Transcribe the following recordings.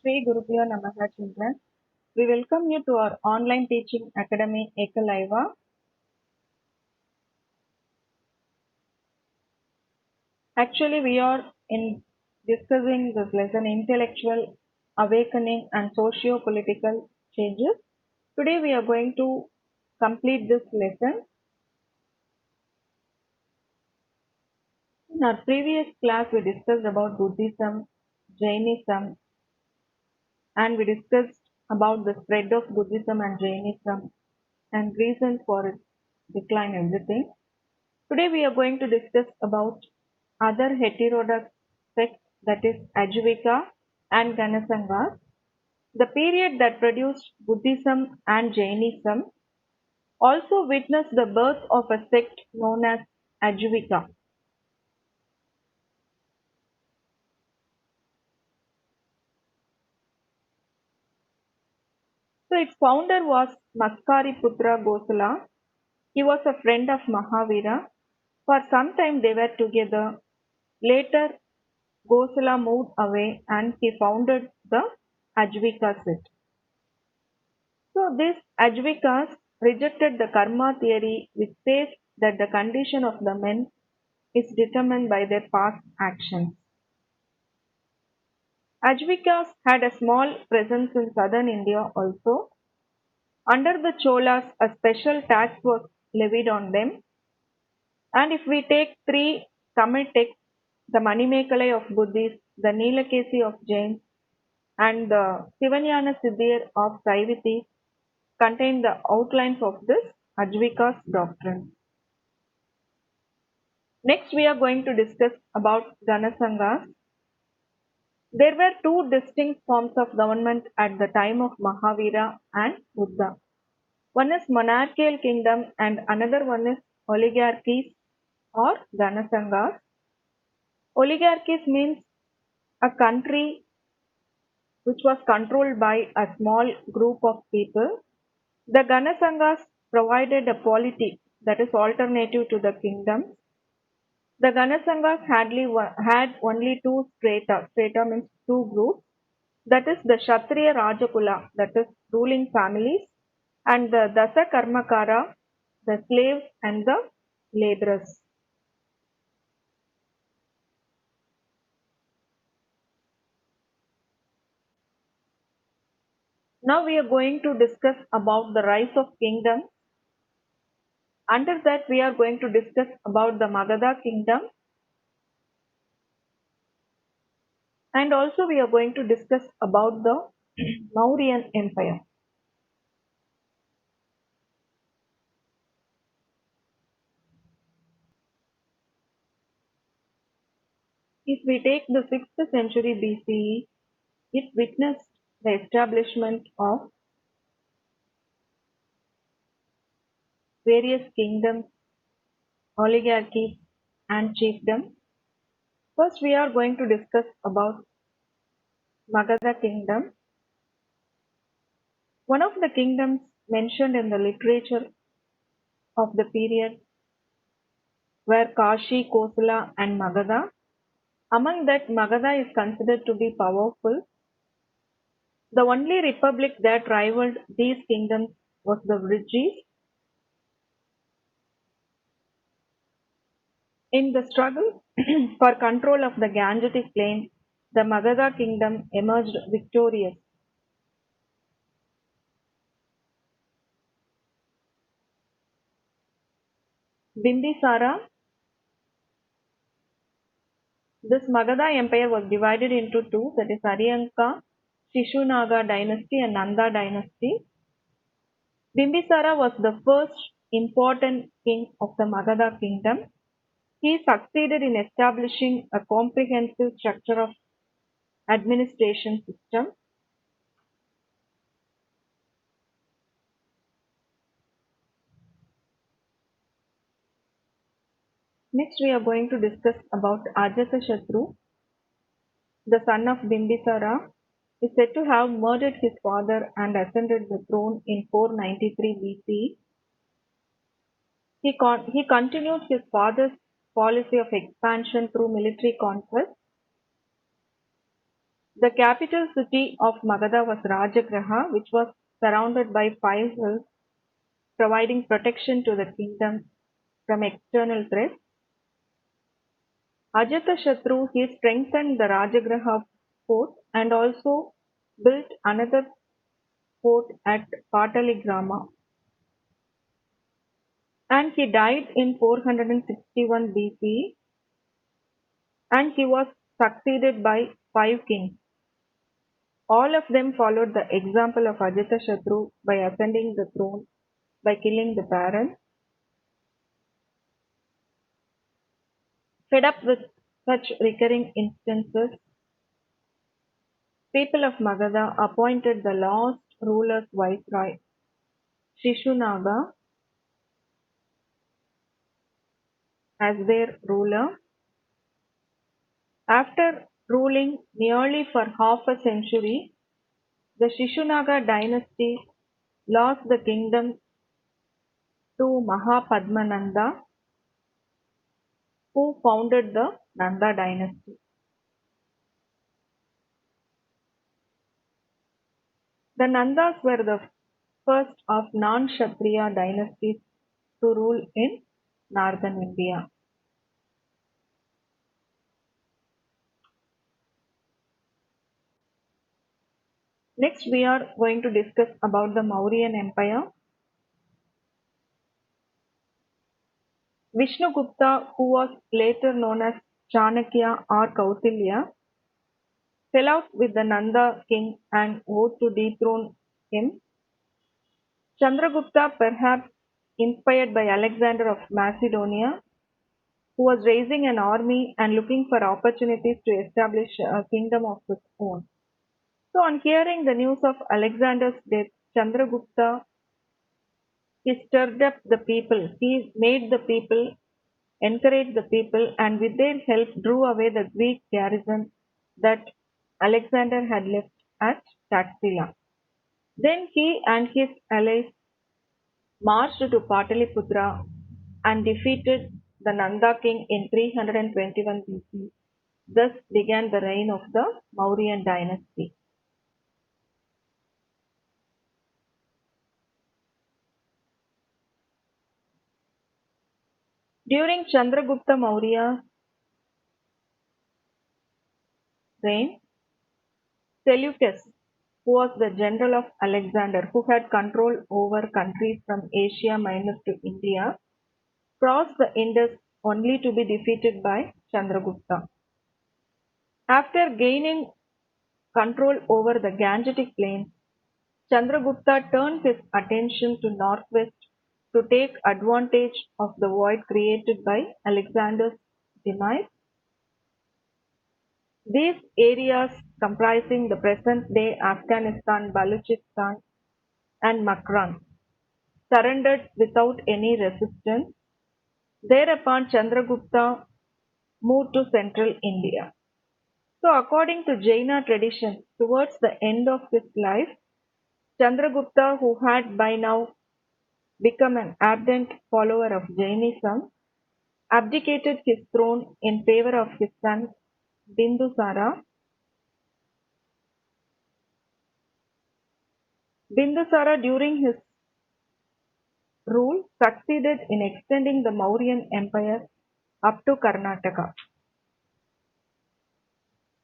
Sri Gurubhyo Namaha children. We welcome you to our online teaching academy Ekalaiva. Actually, we are in discussing this lesson intellectual awakening and socio-political changes. Today we are going to complete this lesson. In our previous class, we discussed about Buddhism, Jainism, and we discussed about the spread of Buddhism and Jainism and reasons for its decline, everything. Today we are going to discuss about other heterodox sects, that is Ajivika and Ganasanga, the period that produced Buddhism and Jainism, also witnessed the birth of a sect known as Ajivika. So its founder was Maskariputra Gosala. He was a friend of Mahavira. For some time they were together. Later Gosala moved away and he founded the Ajivika sect. So these Ajvikas rejected the karma theory, which says that the condition of the men is determined by their past actions. Ajvikas had a small presence in southern India also. Under the Cholas, a special tax was levied on them. And if we take three Tamil texts, the Manimekalai of Buddhists, the Nilakesi of Jains, and the Sivanyana Siddhir of Saiviti, contain the outlines of this Ajvika's doctrine. Next, we are going to discuss about Ganasangas. There were two distinct forms of government at the time of Mahavira and Buddha. One is monarchical kingdom and another one is oligarchies or Ganasangas. Oligarchies means a country which was controlled by a small group of people. The Ganasangas provided a polity that is alternative to the kingdoms. The Ganasangas had only two strata. Strata means two groups. That is the Kshatriya Rajakula, that is ruling families, and the Dasa Karmakara, the slaves and the laborers. Now we are going to discuss about the rise of kingdoms. Under that we are going to discuss about the Magadha kingdom, and also we are going to discuss about the Mauryan Empire. If we take the 6th century BCE, it witnessed the establishment of various kingdoms, oligarchies, and chiefdoms. First, we are going to discuss about Magadha kingdom. One of the kingdoms mentioned in the literature of the period were Kashi, Kosala, and Magadha. Among that, Magadha is considered to be powerful. The only republic that rivaled these kingdoms was the Vrijis. In the struggle for control of the Gangetic plain, the Magadha kingdom emerged victorious. Bimbisara. This Magadha empire was divided into two, that is Aryanka, Shishunaga dynasty and Nanda dynasty. Bimbisara was the first important king of the Magadha kingdom. He succeeded in establishing a comprehensive structure of administration system. Next we are going to discuss about Ajatashatru, the son of Bimbisara, is said to have murdered his father and ascended the throne in 493 BC. He continued his father's policy of expansion through military conquest. The capital city of Magadha was Rajagraha, which was surrounded by five hills, providing protection to the kingdom from external threats. Ajatashatru he strengthened the Rajagraha fort and also built another fort at Pataligrama, and he died in 461 BC, and he was succeeded by five kings. All of them followed the example of Ajatashatru by ascending the throne by killing the parents. Fed up with such recurring instances, people of Magadha appointed the last ruler's viceroy, Shishunaga, as their ruler. After ruling nearly for half a century, the Shishunaga dynasty lost the kingdom to Mahapadmananda, who founded the Nanda dynasty. The Nandas were the first of non-Kshatriya dynasties to rule in northern India. Next, we are going to discuss about the Mauryan Empire. Vishnugupta, who was later known as Chanakya or Kautilya, fell out with the Nanda king and vowed to dethrone him. Chandragupta, perhaps inspired by Alexander of Macedonia, who was raising an army and looking for opportunities to establish a kingdom of his own. So, on hearing the news of Alexander's death, Chandragupta he stirred up the people. He made the people, encouraged the people, and with their help drew away the Greek garrison that Alexander had left at Taxila. Then he and his allies marched to Pataliputra and defeated the Nanda king in 321 BC. Thus began the reign of the Mauryan dynasty. During Chandragupta Maurya's reign, Seleucus, who was the general of Alexander, who had control over countries from Asia Minor to India, crossed the Indus only to be defeated by Chandragupta. After gaining control over the Gangetic Plains, Chandragupta turned his attention to northwest to take advantage of the void created by Alexander's demise. These areas, comprising the present-day Afghanistan, Balochistan, and Makran, surrendered without any resistance. Thereupon, Chandragupta moved to central India. So, according to Jaina tradition, towards the end of his life, Chandragupta, who had by now become an ardent follower of Jainism, abdicated his throne in favor of his son Bindusara. Bindusara, during his rule, succeeded in extending the Mauryan Empire up to Karnataka.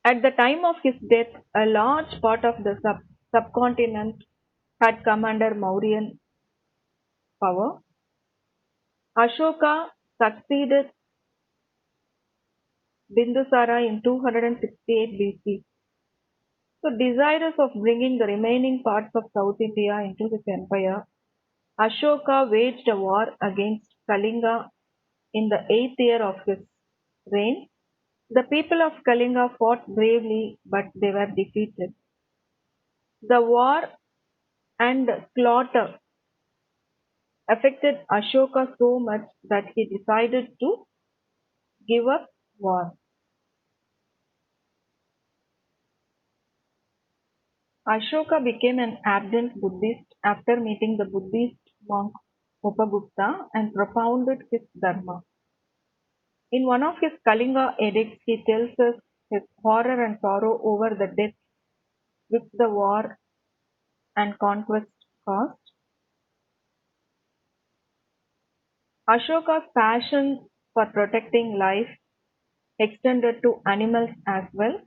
At the time of his death, a large part of the subcontinent had come under Mauryan power. Ashoka succeeded Bindusara in 268 BC. So, desirous of bringing the remaining parts of South India into his empire, Ashoka waged a war against Kalinga in the eighth year of his reign. The people of Kalinga fought bravely, but they were defeated. The war and slaughter affected Ashoka so much that he decided to give up war. Ashoka became an ardent Buddhist after meeting the Buddhist monk Upagupta and propounded his dharma. In one of his Kalinga edicts, he tells us his horror and sorrow over the death which the war and conquest cost. Ashoka's passion for protecting life extended to animals as well.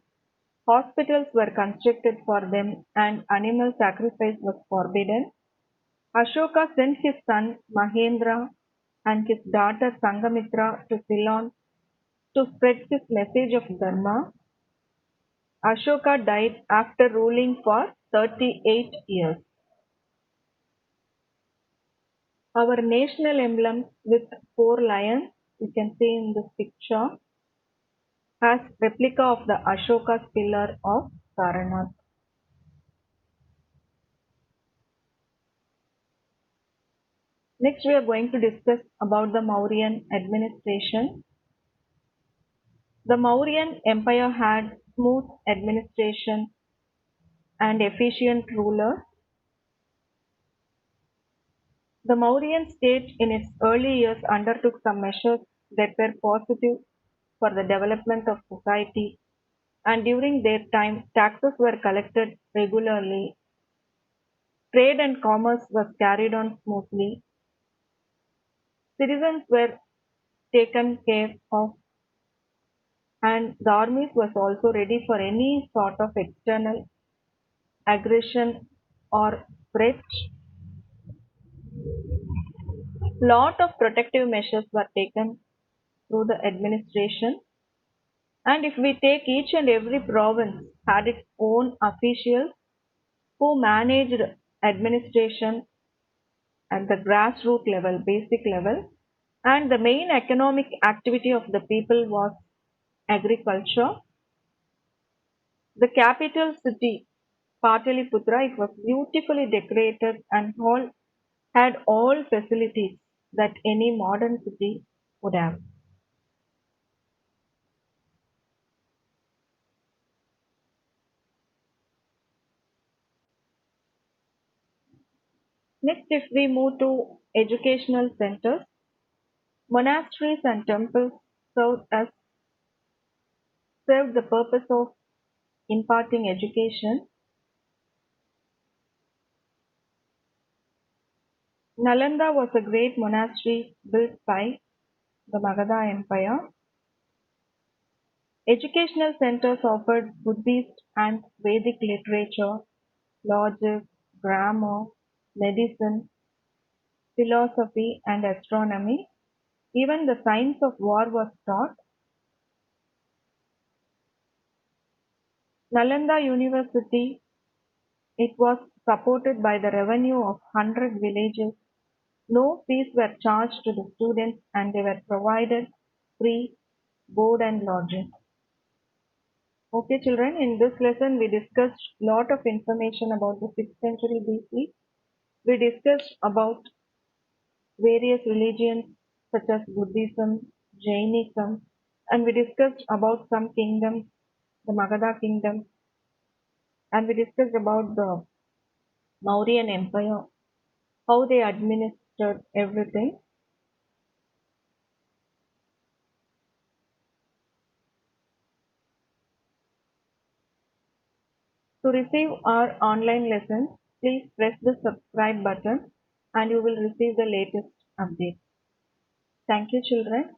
Hospitals were constructed for them and animal sacrifice was forbidden. Ashoka sent his son Mahendra and his daughter Sangamitra to Ceylon to spread his message of Dharma. Ashoka died after ruling for 38 years. Our national emblem with four lions, you can see in this picture, has replica of the Ashoka's pillar of Saranath. Next, we are going to discuss about the Mauryan administration. The Mauryan Empire had smooth administration and efficient rulers. The Mauryan state in its early years undertook some measures that were positive for the development of society, and during their time, taxes were collected regularly, trade and commerce was carried on smoothly, citizens were taken care of, and the armies was also ready for any sort of external aggression or threat. Lot of protective measures were taken through the administration, and if we take each and every province had its own officials who managed administration at the grassroots level, basic level, and the main economic activity of the people was agriculture. The capital city, Pataliputra, it was beautifully decorated and had all facilities that any modern city would have. Next, if we move to educational centers, monasteries and temples served as served the purpose of imparting education. Nalanda was a great monastery built by the Magadha Empire. Educational centers offered Buddhist and Vedic literature, logic, grammar, medicine, philosophy, and astronomy. Even the science of war was taught. Nalanda University, it was supported by the revenue of 100 villages. No fees were charged to the students and they were provided free board and lodging. Okay, children, in this lesson we discussed lot of information about the 6th century BC. We discussed about various religions such as Buddhism, Jainism, and we discussed about some kingdoms, the Magadha kingdom, and we discussed about the Mauryan Empire, how they administered everything. To receive our online lessons, please press the subscribe button and you will receive the latest updates. Thank you, children.